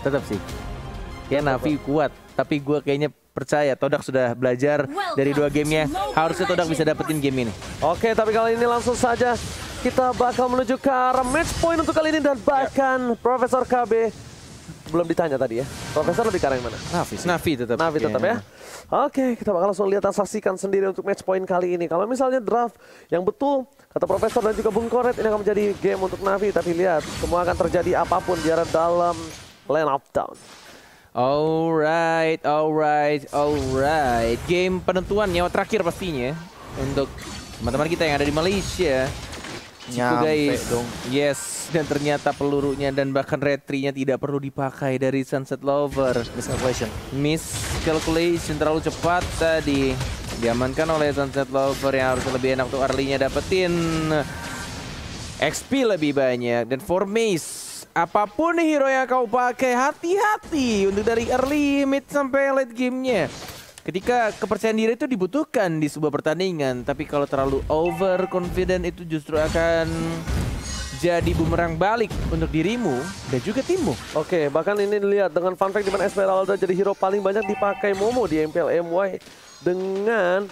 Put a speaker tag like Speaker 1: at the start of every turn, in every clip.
Speaker 1: Tetap sih. Ya Navi kuat, tapi gue kayaknya percaya Todak sudah belajar dari 2 gamenya. Harusnya Todak bisa dapetin game ini.
Speaker 2: Oke, tapi kali ini langsung saja kita bakal menuju ke arah match point untuk kali ini. Dan bahkan Profesor KB belum ditanya tadi ya. Profesor lebih ke arah yang mana?
Speaker 1: Navi tetap.
Speaker 2: Navi tetap ya. Oke, kita bakal langsung lihat dan saksikan sendiri untuk match point kali ini. Kalau misalnya draft yang betul, kata Profesor dan juga Bung Koret, ini akan menjadi game untuk Navi. Tapi lihat, semua akan terjadi apapun di arah dalam lane of down.
Speaker 1: Alright. Game penentuan nyawa terakhir pastinya untuk teman-teman kita yang ada di Malaysia.
Speaker 3: Nyampe
Speaker 1: guys.
Speaker 3: dong.
Speaker 1: Yes, dan ternyata pelurunya dan bahkan retry-nya tidak perlu dipakai dari Sunset Lover. Miscalculation terlalu cepat tadi. Diamankan oleh Sunset Lover yang harus lebih enak untuk early-nya dapetin XP lebih banyak. Dan for Mace, apapun hero yang kau pakai, hati-hati untuk dari early, mid, sampai late gamenya. Ketika kepercayaan diri itu dibutuhkan di sebuah pertandingan, tapi kalau terlalu overconfident itu justru akan jadi bumerang balik untuk dirimu dan juga timmu.
Speaker 2: Oke, bahkan ini dilihat dengan fun fact di mana Esmeralda jadi hero paling banyak dipakai Momo di MPL MY dengan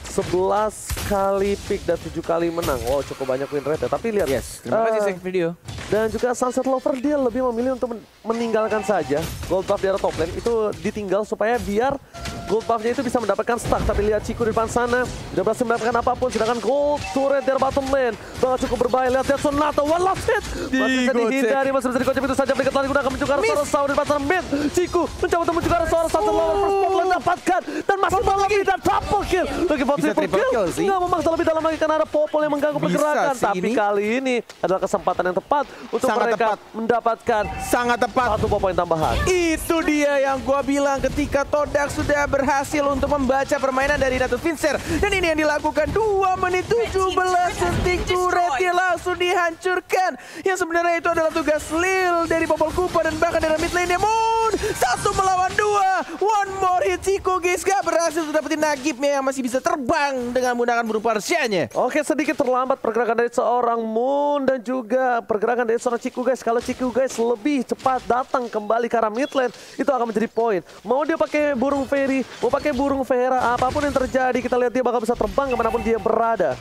Speaker 2: 11 kali pick dan 7 kali menang. Wow, cukup banyak win rate ya. Tapi lihat,
Speaker 1: Terima kasih Sek Video.
Speaker 2: Dan juga Sunset Lover dia lebih memilih untuk meninggalkan saja gold buff di arah top lane. Itu ditinggal supaya biar gold buffnya itu bisa mendapatkan stack. Tapi lihat Chico di depan sana tidak berhasil mendapatkan apapun. Sedangkan gold turret di arah bottom lane bakal cukup berbahaya. Lihat Sonata, one last hit. Masih bisa dihindari, masih bisa dikocok. Itu saja Berikat lagi gunakan mencukar suara Saur di depan sana. Mid, Chico mencoba untuk mencukar suara Sunset Lover. First spotlight dapatkan. Dan masih lagi dan triple kill. Lagi for triple kill. Nggak memaksa lebih dalam lagi karena ada Popol yang mengganggu pergerakan. Tapi kali ini adalah kesempatan yang tepat untuk mereka mendapatkan satu poin tambahan.
Speaker 1: Itu dia yang gua bilang ketika Todak sudah berhasil untuk membaca permainan dari Dato' Vincent. Dan ini yang dilakukan 2 menit 17 detik, turretnya langsung dihancurkan. Yang sebenarnya itu adalah tugas Lil dari Popol Kupa dan bahkan dari mid lane-nya Moon. 1 melawan 2, one more hit. Chico guys gak berhasil untuk dapetin Nagibnya yang masih bisa terbang dengan menggunakan burung Parsianya.
Speaker 2: Oke, sedikit terlambat pergerakan dari seorang Moon dan juga pergerakan dari seorang Chico guys. Kalau Chico guys lebih cepat datang kembali ke arah mid lane, itu akan menjadi poin. Mau dia pakai burung fairy, mau pakai burung Vera, apapun yang terjadi, kita lihat dia bakal bisa terbang kemanapun dia berada.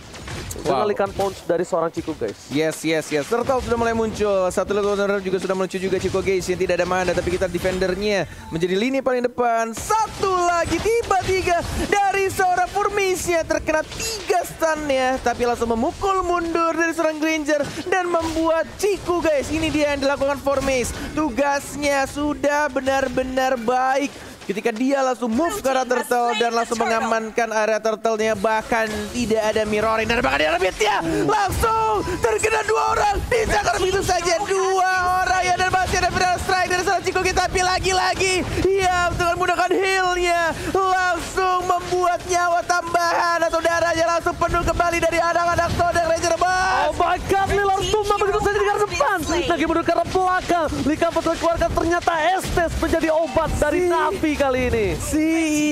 Speaker 2: Mengalihkan punch dari seorang Chico guys.
Speaker 1: Yes. Turtle sudah mulai muncul. Satu lagi juga sudah muncul juga Chico guys yang tidak ada mana. Tapi kita defendernya menjadi lini paling depan. Satu lagi tiba-tiba dari seorang Furmisnya terkena 3 stun-nya. Tapi langsung memukul mundur dari seorang Granger. Dan membuat Chico guys, ini dia yang dilakukan Furmis. Tugasnya sudah benar-benar baik. Ketika dia langsung move ke arah turtle dan langsung mengamankan area turtle-nya, bahkan tidak ada mirroring dan bahkan dia rebitnya langsung terkena 2 orang. Disakar begitu saja 2 orang ya, dan masih ada final strike dari seorang Chico kita. Tapi lagi-lagi ya dengan menggunakan heal-nya langsung membuat nyawa tambahan atau darahnya langsung penuh kembali dari anak-anak Todak Ranger.
Speaker 2: Oh my god, Lil harus tumbang begitu saja di garis depan. Lagi mundur ke arah belakang. Lika betul keluarkan, ternyata Estes menjadi obat dari Navi kali ini.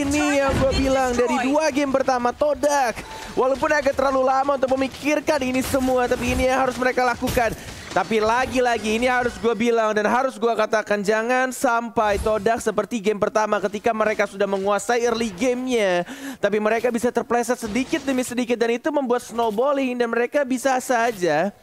Speaker 1: Ini yang gue bilang dari 2 game pertama Todak. Walaupun agak terlalu lama untuk memikirkan ini semua, tapi ini yang harus mereka lakukan. Tapi lagi-lagi ini harus gue bilang dan harus gue katakan, jangan sampai Todak seperti game pertama ketika mereka sudah menguasai early gamenya. Tapi mereka bisa terpleset sedikit demi sedikit dan itu membuat snowballing dan mereka bisa saja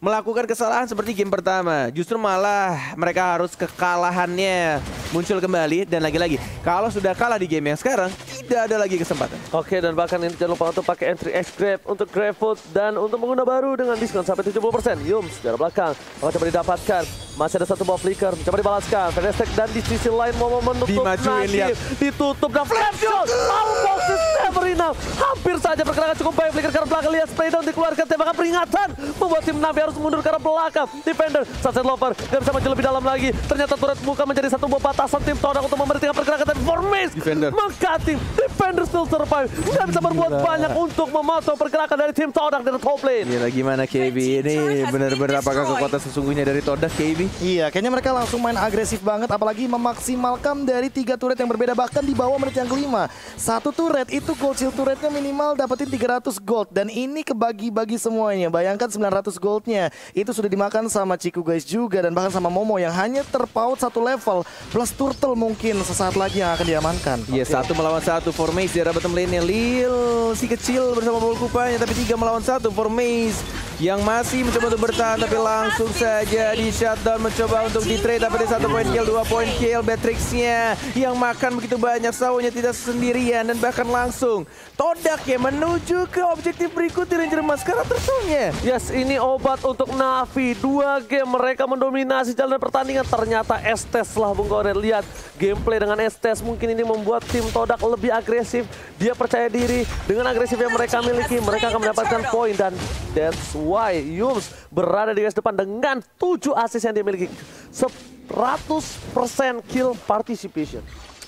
Speaker 1: melakukan kesalahan seperti game pertama. Justru malah mereka harus kekalahannya muncul kembali. Dan lagi-lagi, kalau sudah kalah di game yang sekarang, tidak ada lagi kesempatan.
Speaker 2: Oke, dan bahkan ini jangan lupa untuk pakai entry X-Grab untuk GrabFood. Dan untuk pengguna baru dengan diskon sampai 70%. Yum, secara belakang akan coba didapatkan. Masih ada 1 buah flicker, coba dibalaskan. Fedestek dan di sisi lain mau menutup Nagib. Ditutup dan flash shot. Almost is never enough. Hampir saja pergerakan cukup baik. Flicker ke arah belakang, lihat spray down dikeluarkan. Tembakan peringatan membuat tim Navi harus mundur ke arah belakang. Defender Sunset Lover gak bisa maju lebih dalam lagi. Ternyata turret buka menjadi 1 buah batasan tim Todak untuk memberhentikan pergerakan dan Formis mengcutting. Defender still survive. Gak bisa berbuat banyak untuk memotong pergerakan dari tim Todak dari top lane.
Speaker 1: Gila, gimana KB ini? Benar-benar apakah kekuatan sesungguhnya dari Todak, KB?
Speaker 3: Iya, kayaknya mereka langsung main agresif banget, apalagi memaksimalkan dari 3 turret yang berbeda bahkan di bawah menit yang kelima. 1 turret itu gold, shield turretnya minimal dapetin 300 gold. Dan ini kebagi-bagi semuanya. Bayangkan 900 goldnya itu sudah dimakan sama Ciku guys juga. Dan bahkan sama Momo yang hanya terpaut 1 level. Plus turtle mungkin sesaat lagi yang akan diamankan.
Speaker 1: Iya, 1 melawan 1 Formace di arah bottom lane-nya. Lil si kecil bersama bol kupanya, tapi 3 melawan 1 Formace yang masih mencoba untuk bertahan, tapi langsung saja di shutdown, mencoba untuk di trade, tapi dia 1 point kill, 2 point kill. Beatrix-nya yang makan begitu banyak, Saunya tidak sendirian, dan bahkan langsung Todak ya menuju ke objektif berikutnya Ranger Emas karena turtle-nya.
Speaker 2: Yes, ini obat untuk Navi. 2 game mereka mendominasi jalan pertandingan. Ternyata Estes lah Bung Gonet. Lihat gameplay dengan Estes, mungkin ini membuat tim Todak lebih agresif. Dia percaya diri dengan agresif yang mereka miliki, mereka akan mendapatkan poin, dan that's why Yums berada di garis depan dengan 7 assist yang dia miliki. 100% kill participation.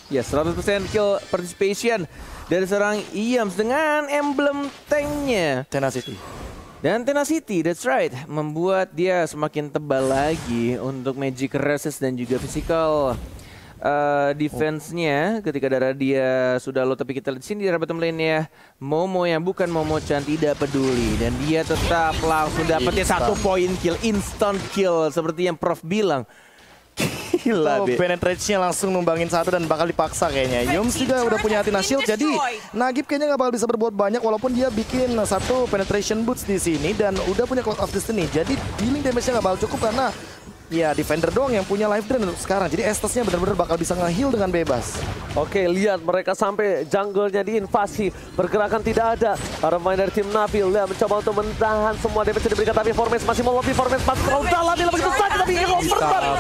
Speaker 1: Yes, 100% kill participation dari seorang Yums dengan emblem tanknya.
Speaker 3: Tenacity.
Speaker 1: Dan Tenacity, that's right, membuat dia semakin tebal lagi untuk magic resist dan juga physical defense-nya ketika darah dia sudah low. Tapi kita lihat di sini di bottom lane-nya Momo yang bukan Momo-chan tidak peduli, dan dia tetap langsung dapatnya 1 point kill, instant kill seperti yang Prof bilang. Gila,
Speaker 3: penetrate-nya langsung numbangin 1 dan bakal dipaksa kayaknya. Yums juga udah punya Athena Shield, jadi Nagib kayaknya nggak bakal bisa berbuat banyak walaupun dia bikin 1 penetration boots di sini dan udah punya Cloud of Destiny. Jadi dealing damage-nya nggak bakal cukup karena ya defender doang yang punya life drain untuk sekarang. Jadi Estesnya benar-benar bakal bisa nge-heal dengan bebas.
Speaker 2: Oke, lihat mereka sampai jungle-nya diinvasi. Pergerakan tidak ada. Para pemain dari tim Navi lihat mencoba untuk menahan semua damage yang diberikan, tapi Formace masih mau lobby. Formace masih terlalu dalam, dia begitu sakit, tapi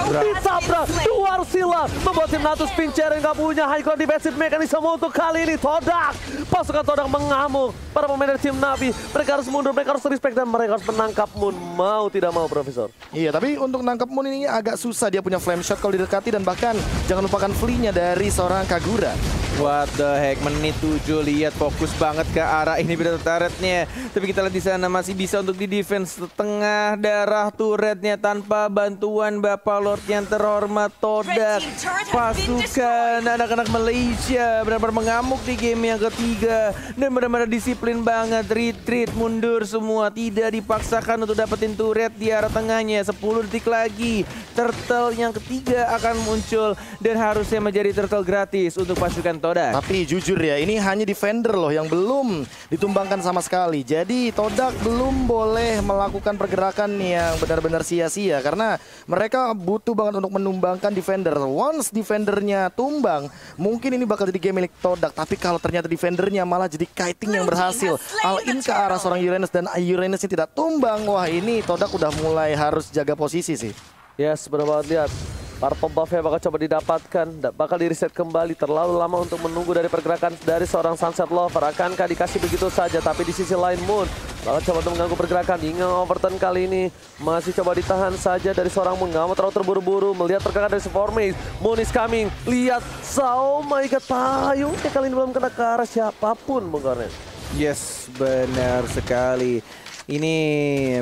Speaker 2: ditabrak. 2 Arsila membuat tim Natus Pinceren nggak punya high ground defensive mechanism untuk kali ini. Todak, pasukan Todak mengamuk. Para pemain dari tim Navi, mereka harus mundur, mereka harus respect, dan mereka harus menangkap Moon. Mau tidak mau, Profesor.
Speaker 3: Iya, tapi untuk nangkap Moon ini agak susah. Dia punya flame shot kalau didekati, dan bahkan jangan lupakan flee-nya dari seorang Kagura.
Speaker 1: What the heck, menit 7, lihat fokus banget ke arah ini beda turretnya. Tapi kita lihat di sana masih bisa untuk di defense tengah darah turretnya tanpa bantuan Bapak Lord yang terhormat Todak. Pasukan anak-anak Malaysia benar-benar mengamuk di game yang ketiga dan benar-benar disiplin banget, retreat, mundur semua, tidak dipaksakan untuk dapetin turret di arah tengahnya. 10 detik lagi turtle yang ketiga akan muncul dan harusnya menjadi turtle gratis untuk pasukan Todak.
Speaker 3: Tapi jujur ya, ini hanya defender loh yang belum ditumbangkan sama sekali. Jadi Todak belum boleh melakukan pergerakan yang benar-benar sia-sia karena mereka butuh banget untuk menumbangkan defender. Once defendernya tumbang, mungkin ini bakal jadi game milik Todak. Tapi kalau ternyata defendernya malah jadi kiting yang berhasil all-in ke arah seorang Uranus dan Uranusnya tidak tumbang, wah ini Todak udah mulai harus jaga posisi sih.
Speaker 2: Yes, benar banget. Lihat para pembuffnya bakal coba didapatkan, bakal di reset kembali. Terlalu lama untuk menunggu dari pergerakan dari seorang Sunset Lover. Akankah dikasih begitu saja? Tapi di sisi lain Moon bakal coba untuk mengganggu pergerakan. Hingga overturn kali ini masih coba ditahan saja dari seorang Moon. Nggak mau terlalu terburu-buru melihat pergerakan dari Formace. Moon is coming. Lihat, oh my god, payungnya kali ini belum kena ke arah siapapun, Bung Kornet.
Speaker 1: Yes, benar sekali. Ini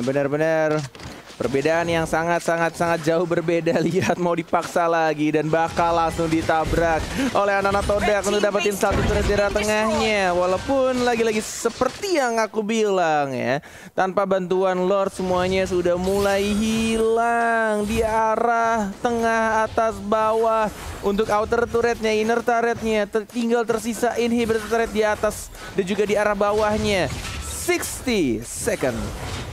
Speaker 1: benar-benar perbedaan yang sangat jauh berbeda. Lihat, mau dipaksa lagi dan bakal langsung ditabrak oleh anak-anak Todak untuk dapetin 1 turret di tengahnya. Walaupun lagi-lagi seperti yang aku bilang ya, tanpa bantuan Lord semuanya sudah mulai hilang di arah tengah, atas, bawah. Untuk outer turretnya, inner turretnya tinggal tersisa inhibitor turret di atas dan juga di arah bawahnya. 60 second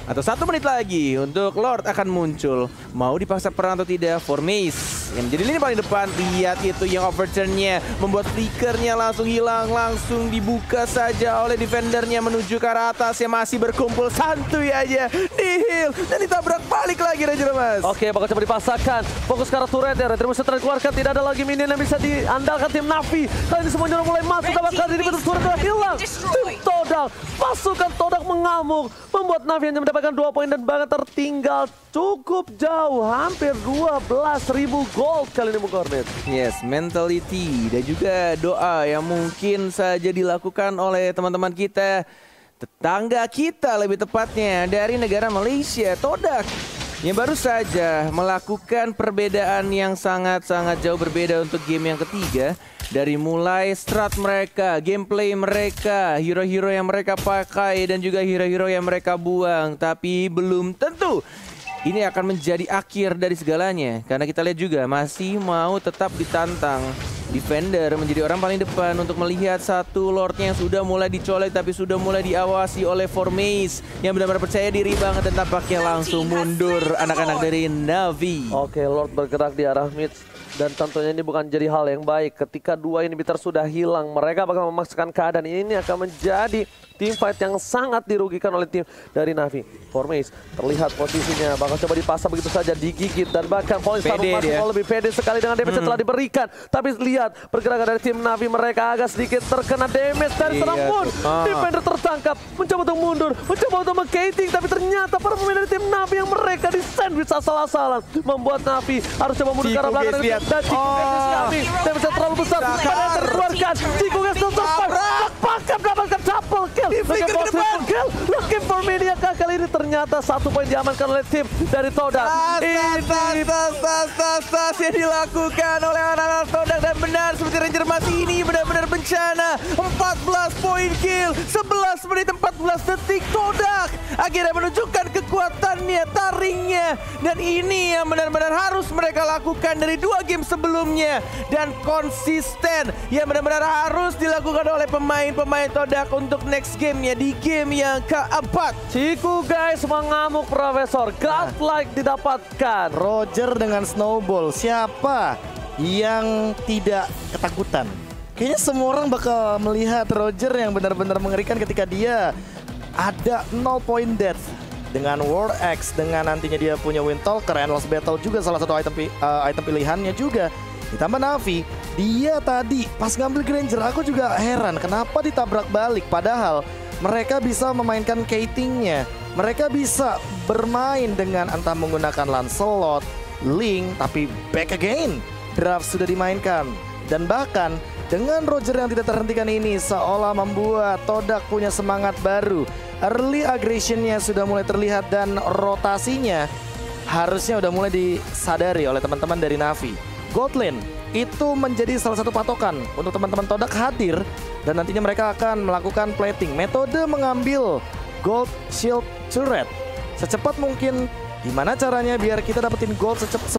Speaker 1: atau 1 menit lagi untuk Lord akan muncul. Mau dipaksa perang atau tidak, Formace yang menjadi lini paling depan. Lihat itu yang overturn-nya membuat flickernya langsung hilang. Langsung dibuka saja oleh defendernya menuju ke arah atas yang masih berkumpul. Santuy aja di-heal dan ditabrak balik lagi Ranger Emas.
Speaker 2: Oke, bakal coba dipaksakan. Fokus ke arah turret ya. Retribution dikeluarkan. Tidak ada lagi minion yang bisa diandalkan tim Navi. Kali ini semuanya mulai masuk. Bakal di pintu turret telah hilang. Tim Todak, pasukan Todak mengamuk, membuat Navi hanya mendapatkan 2 poin dan bahkan tertinggal cukup jauh, hampir 12.000 gold kali ini Bung Kornet.
Speaker 1: Yes, mentality dan juga doa yang mungkin saja dilakukan oleh teman-teman kita, tetangga kita lebih tepatnya dari negara Malaysia. Todak yang baru saja melakukan perbedaan yang sangat-sangat jauh berbeda untuk game yang ketiga. Dari mulai strat mereka, gameplay mereka, hero-hero yang mereka pakai dan juga hero-hero yang mereka buang. Tapi belum tentu ini akan menjadi akhir dari segalanya. Karena kita lihat juga masih mau tetap ditantang. Defender menjadi orang paling depan untuk melihat satu Lordnya yang sudah mulai dicolek tapi sudah mulai diawasi oleh Formace yang benar-benar percaya diri banget dan tampaknya langsung mundur anak-anak dari Navi.
Speaker 2: Oke, Lord bergerak di arah mid. Dan tentunya ini bukan jadi hal yang baik. Ketika dua inhibitor sudah hilang, mereka bakal memaksakan keadaan. Ini akan menjadi team fight yang sangat dirugikan oleh tim dari Navi. Formace terlihat posisinya, bakal coba dipasang begitu saja, digigit. Dan bahkan Polystar masih mau lebih pede sekali dengan damage yang telah diberikan. Tapi lihat pergerakan dari tim Navi, mereka agak sedikit terkena damage dari serang pun. Defender tertangkap, mencoba untuk mundur, mencoba untuk meng-gating. Tapi ternyata para pemain dari tim Navi yang mereka di-sandwich asal-asalan. Membuat Navi harus coba mundur ke arah belakang. Dan Ciku Guys kami damage terlalu besar. Pada terkeluarkan Ciku Guys terpakai mendapatkan double kill. Looking for Mania kali ini ternyata 1 poin diamankan oleh tim dari Todak.
Speaker 1: Ini yang dilakukan oleh anak-anak Todak dan benar seperti Ranger masih ini benar-benar bencana. 14 poin kill, 11 menit 14 detik. Todak akhirnya menunjukkan kekuatannya, taringnya, dan ini yang benar-benar harus mereka lakukan dari 2 game sebelumnya dan konsisten yang benar-benar harus dilakukan oleh pemain-pemain Todak untuk next gamenya di game yang keempat.
Speaker 2: Ciku Guys mengamuk Profesor, godlike didapatkan.
Speaker 3: Roger dengan Snowball, siapa yang tidak ketakutan? Kayaknya semua orang bakal melihat Roger yang benar-benar mengerikan ketika dia ada 0 point death. Dengan War Axe, dengan nantinya dia punya Wind Talker, Endless Battle juga salah satu item pilihannya juga. Ditambah Navi, dia tadi pas ngambil Granger, aku juga heran kenapa ditabrak balik. Padahal mereka bisa memainkan Kating-nya. Mereka bisa bermain dengan entah menggunakan Lancelot, Link, tapi back again. Draft sudah dimainkan. Dan bahkan dengan Roger yang tidak terhentikan ini seolah membuat Todak punya semangat baru. Early aggression-nya sudah mulai terlihat dan rotasinya harusnya udah mulai disadari oleh teman-teman dari Navi. Gold lane itu menjadi salah satu patokan untuk teman-teman Todak hadir dan nantinya mereka akan melakukan plating. Metode mengambil gold shield turret secepat mungkin. Gimana caranya biar kita dapetin gold